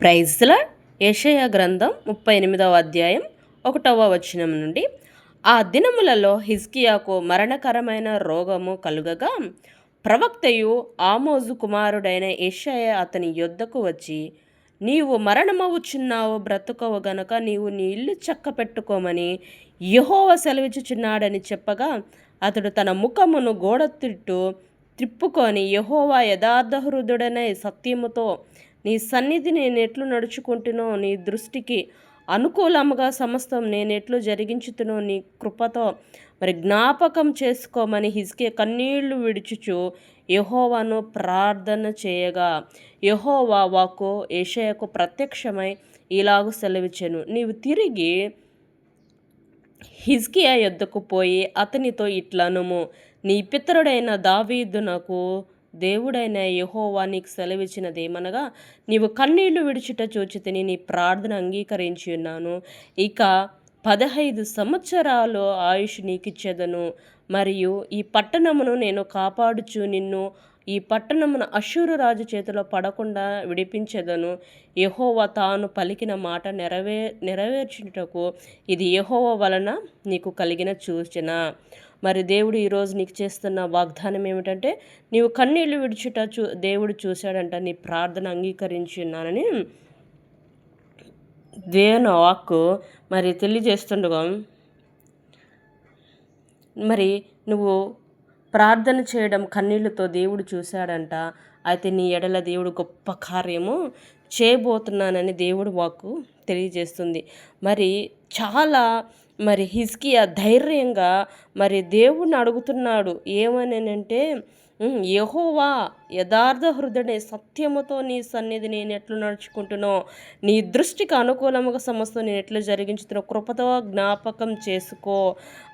ప్రైజ్లా యెషయా గ్రంథం 38వ అధ్యాయం 1వ వచనం నుండి, ఆ దినములలో హిజ్కియాకు మరణకరమైన రోగము కలుగగా ప్రవక్తయు ఆమోజు కుమారుడైన యెషయా అతని యొద్దకు వచ్చి, నీవు మరణమవుచున్నావు, బ్రతుకవు గనుక నీవు నీ ఇల్లు చక్కపెట్టుకోమని యెహోవా సెలవిచ్చుచున్నాడని చెప్పగా, అతడు తన ముఖమును గోడ తిట్టు త్రిప్పుకొని, యెహోవా యథార్థ హృదయుడనే సత్యముతో నీ సన్నిధి నేనెట్లు నడుచుకుంటునో, నీ దృష్టికి అనుకూలముగా సమస్తం నేనెట్లు జరిగించుతునో నీ కృపతో జ్ఞాపకం చేసుకోమని హిజ్కియా కన్నీళ్లు విడుచుచు యెహోవాను ప్రార్థన చేయగా, యెహోవా వాక్కు యెషయాకు ప్రత్యక్షమై ఇలాగు సెలవిచ్చెను, నీవు తిరిగి హిజ్కియా యొద్దకు పోయి అతనితో ఇట్లనుము, నీ పితరుడైన దావీదునకు దేవుడైన యెహోవా నీకు సెలవిచ్చినదేమనగా, నీవు కన్నీళ్లు విడుచుట చూచితిని, నీ ప్రార్థన అంగీకరించి ఉన్నాను. ఇక 15 సంవత్సరాలు ఆయుష్ నీకిచ్చేదను, మరియు ఈ పట్టణమును నేను కాపాడుచు నిన్ను ఈ పట్టణమును అష్షూరు రాజు చేతిలో పడకుండా విడిపించెదను. యెహోవా తాను పలికిన మాట నెరవేర్చుటకు ఇది యెహోవా వలన నీకు కలిగిన సూచన. దేవుడు ఈరోజు నీకు చేస్తున్న వాగ్దానం ఏమిటంటే, నీవు కన్నీళ్లు విడుచుట దేవుడు చూశాడంట, నీ ప్రార్థన అంగీకరించి ఉన్నానని దేవుని వాక్కు తెలియజేస్తుండగా, నువ్వు ప్రార్థన చేయడం కన్నీళ్లతో దేవుడు చూశాడంట. అయితే నీ ఎడల దేవుడు గొప్ప కార్యము చేయబోతున్నానని దేవుడు వాక్కు తెలియజేస్తుంది. చాలా హిజ్కియా ధైర్యంగా దేవుణ్ణి అడుగుతున్నాడు. ఏమనంటే, యెహోవా యథార్థ హృదయుడే సత్యముతో నీ సన్నిధి నేను ఎట్లు నడుచుకుంటునో, నీ దృష్టికి అనుకూలముగా సమస్తం నేను ఎట్లా జరిగించుతున్నో కృపతో జ్ఞాపకం చేసుకో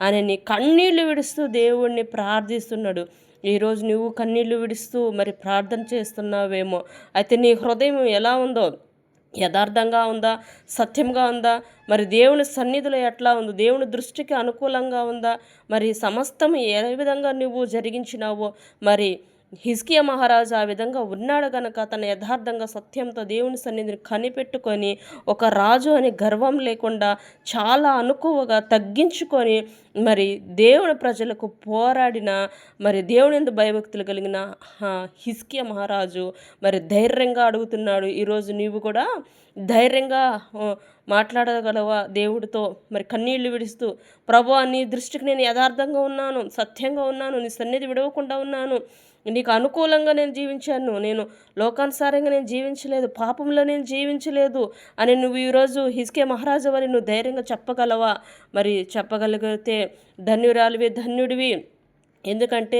అని నీ కన్నీళ్లు విడుస్తూ దేవుణ్ణి ప్రార్థిస్తున్నాడు. ఈరోజు నువ్వు కన్నీళ్లు విడుస్తూ ప్రార్థన చేస్తున్నావేమో. అయితే నీ హృదయం ఎలా ఉందో, యథార్థంగా ఉందా, సత్యంగా ఉందా, దేవుని సన్నిధిలో ఎట్లా ఉంది, దేవుని దృష్టికి అనుకూలంగా ఉందా, సమస్తం ఏ విధంగా నువ్వు జరిగించినావో. హిజ్కియా మహారాజు ఆ విధంగా ఉన్నాడు గనక తన యథార్థంగా సత్యంతో దేవుని సన్నిధిని కనిపెట్టుకొని, ఒక రాజు అని గర్వం లేకుండా చాలా అనుకువగా తగ్గించుకొని దేవుని ప్రజలకు పోరాడిన దేవుని యందు భయభక్తులు కలిగిన హిజ్కియా మహారాజు ధైర్యంగా అడుగుతున్నాడు. ఈరోజు నీవు కూడా ధైర్యంగా మాట్లాడగలవా దేవుడితో? కన్నీళ్లు విడుస్తూ, ప్రభువా నీ దృష్టికి నేను యథార్థంగా ఉన్నాను, సత్యంగా ఉన్నాను, నీ సన్నిధి విడవకుండా ఉన్నాను, నీకు అనుకూలంగా నేను జీవించాను, నేను లోకానుసారంగా నేను జీవించలేదు, పాపంలో నేను జీవించలేదు అని నువ్వు ఈరోజు హిజ్కియా మహారాజు వారి నువ్వు ధైర్యంగా చెప్పగలవా? చెప్పగలిగితే ధన్యురాలివి, ధన్యుడివి. ఎందుకంటే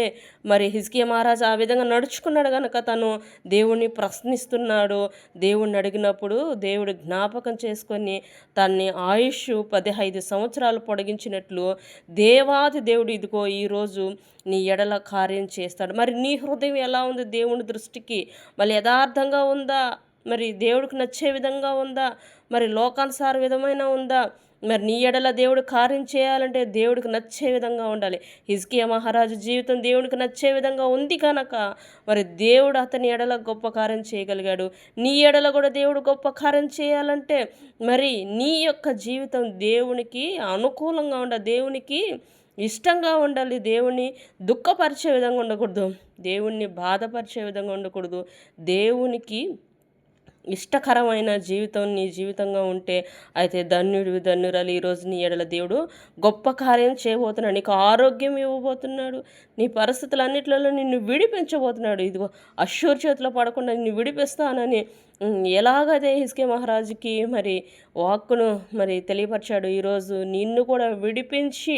హిజ్కియా మహారాజు ఆ విధంగా నడుచుకున్నాడు కనుక తను దేవుణ్ణి ప్రశ్నిస్తున్నాడు. దేవుణ్ణి అడిగినప్పుడు దేవుడు జ్ఞాపకం చేసుకొని తన్ని ఆయుష్ 15 సంవత్సరాలు పొడిగించినట్లు దేవాది దేవుడు ఇదిగో ఈరోజు నీ ఎడల కార్యం చేస్తాడు. నీ హృదయం ఎలా ఉంది దేవుని దృష్టికి? యథార్థంగా ఉందా? దేవుడికి నచ్చే విధంగా ఉందా? లోకానుసార విధమైన ఉందా? నీ ఎడల దేవుడు కార్యం చేయాలంటే దేవుడికి నచ్చే విధంగా ఉండాలి. హిజ్కియా మహారాజు జీవితం దేవుడికి నచ్చే విధంగా ఉంది కనుక దేవుడు అతని ఎడల గొప్ప కార్యం చేయగలిగాడు. నీ ఎడల కూడా దేవుడు గొప్ప కార్యం చేయాలంటే నీ యొక్క జీవితం దేవునికి అనుకూలంగా ఉండాలి, దేవునికి ఇష్టంగా ఉండాలి. దేవుణ్ణి దుఃఖపరిచే విధంగా ఉండకూడదు, దేవుణ్ణి బాధపరిచే విధంగా ఉండకూడదు. దేవునికి ఇష్టకరమైన జీవితం నీ జీవితంగా ఉంటే అయితే ధన్యుడివి, ధన్యురాలు. ఈరోజు నీ ఎడల దేవుడు గొప్ప కార్యం చేయబోతున్నాడు. నీకు ఆరోగ్యం ఇవ్వబోతున్నాడు, నీ పరిస్థితులన్నిట్లలో నిన్ను విడిపించబోతున్నాడు. ఇదిగో అష్షూరు చేతిలో పడకుండా నిన్ను విడిపిస్తానని ఎలాగైతే హిజ్కియా మహారాజుకి వాక్కును తెలియపరిచాడు, ఈరోజు నిన్ను కూడా విడిపించి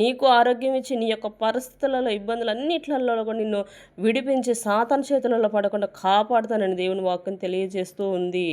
నీకు ఆరోగ్యం ఇచ్చి నీ యొక్క పరిస్థితులలో ఇబ్బందులన్నిట్లలో కూడా నిన్ను విడిపించి సాతాను చేతులలో పడకుండా కాపాడుతానని దేవుని వాక్కును తెలియజేస్తూ ఉంది.